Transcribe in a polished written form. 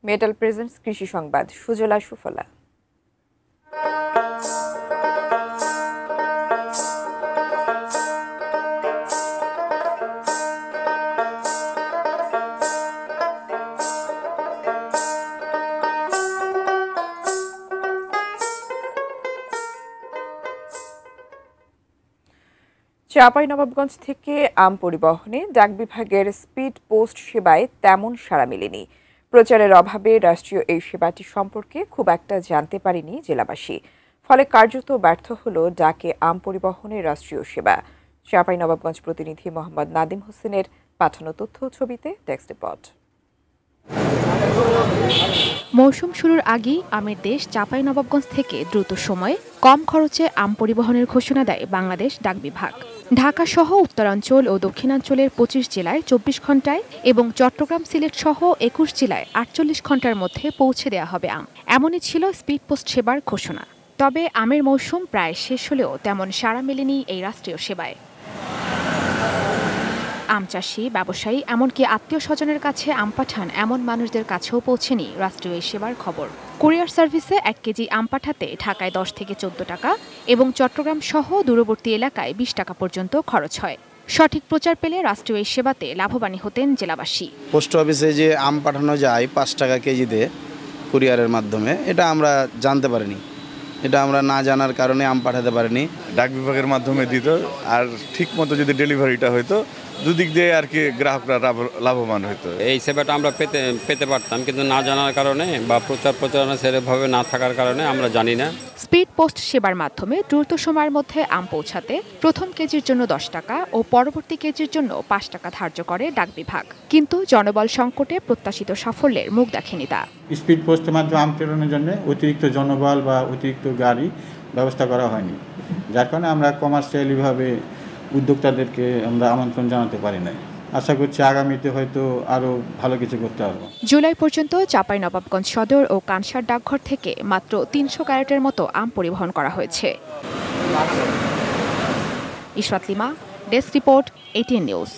Metal presents কৃষি সংবাদ সুজলা সুফলা। চাঁপাইনবাবগঞ্জ থেকে আম পরিবহনে ডাক বিভাগের স্পিড পোস্ট সেবায় তেমন সাড়া মেলেনি। প্রচারের অভাবে রাষ্ট্রীয় এই সেবাটি সম্পর্কে খুব একটা জানতে পারেনি জেলাবাসী। ফলে কার্যত ব্যর্থ হল ডাকে আম পরিবহনের রাষ্ট্রীয় সেবা। চাঁপাইনবাবগঞ্জ প্রতিনিধি মোহাম্মদ নাদিম হোসেনের পাঠানো তথ্য ছবিতে টেক্সট রিপোর্ট। মৌসুম শুরুর আগেই আমের দেশ চাঁপাইনবাবগঞ্জ থেকে দ্রুত সময়ে কম খরচে আম পরিবহনের ঘোষণা দেয় বাংলাদেশ ডাক বিভাগ। ঢাকা সহ উত্তরাঞ্চল ও দক্ষিণাঞ্চলের ২৫ জেলায় ২৪ ঘন্টায় এবং চট্টগ্রাম সিলেট সহ ২১ জেলায় ৪৮ ঘন্টার মধ্যে পৌঁছে দেওয়া হবে আম। এমনই ছিল স্পিড পোস্ট সেবার ঘোষণা। তবে আমের মৌসুম প্রায় শেষ হলেও তেমন সাড়া মেলেনি এই রাষ্ট্রীয় সেবায়। আম চাষি, ব্যবসায়ী, এমনকি আত্মীয় স্বজনের কাছে আম পাঠান এমন মানুষদের কাছেও পৌঁছেনি রাষ্ট্রীয় এই সেবার খবর। কুরিয়ার সার্ভিসে ১ কেজি আম পাঠাতে ঢাকায় ১০ থেকে ১৪ টাকা এবং চট্টগ্রাম সহ দূরবর্তী এলাকায় ২০ টাকা পর্যন্ত খরচ হয়। সঠিক প্রচার পেলে রাষ্ট্রীয় এই সেবাতে লাভবান হতেন জেলাবাসী। পোস্ট অফিসে যে আম পাঠানো যায় ৫ টাকা কেজিতে কুরিয়ারের মাধ্যমে, এটা আমরা জানতে পারিনি। এটা আমরা না জানার কারণে আম পাঠাতে পারিনি। ডাক বিভাগের মাধ্যমে দিত, আর ঠিক মতো যদি ডেলিভারিটা হইতো দুদিক দিয়ে আর কি গ্রাহকরা লাভবান হইতো। এই সেবাটা আমরা পেতে পারতাম, কিন্তু না জানার কারণে বা প্রচারণা সেভাবে না থাকার কারণে আমরা জানি না। স্পিড পোস্ট সেবার মাধ্যমে দ্রুত সময়ের মধ্যে আম পৌঁছাতে প্রথম কেজির জন্য ১০ টাকা ও পরবর্তী কেজির জন্য ৫ টাকা ধার্য করে ডাক বিভাগ। কিন্তু জনবল সংকটে প্রত্যাশিত সাফল্যের মুখ দেখেনি তা। স্পিড পোস্টের মাধ্যমে আম প্রেরণের জন্য অতিরিক্ত জনবল বা অতিরিক্ত গাড়ি ব্যবস্থা করা হয়নি, যার কারণে আমরা কমার্শিয়ালিভাবে উদ্যোক্তাদেরকে আমরা আমন্ত্রণ জানাতে পারি না। আশা করছি আগামীতে হয়তো আরও ভালো কিছু করতে পারবো। জুলাই পর্যন্ত চাঁপাইনবাবগঞ্জ সদর ও কানসার ডাকঘর থেকে মাত্র ৩০০ ক্যারেটের মতো আম পরিবহন করা হয়েছে। Ishrat lima, desk report, ATN news.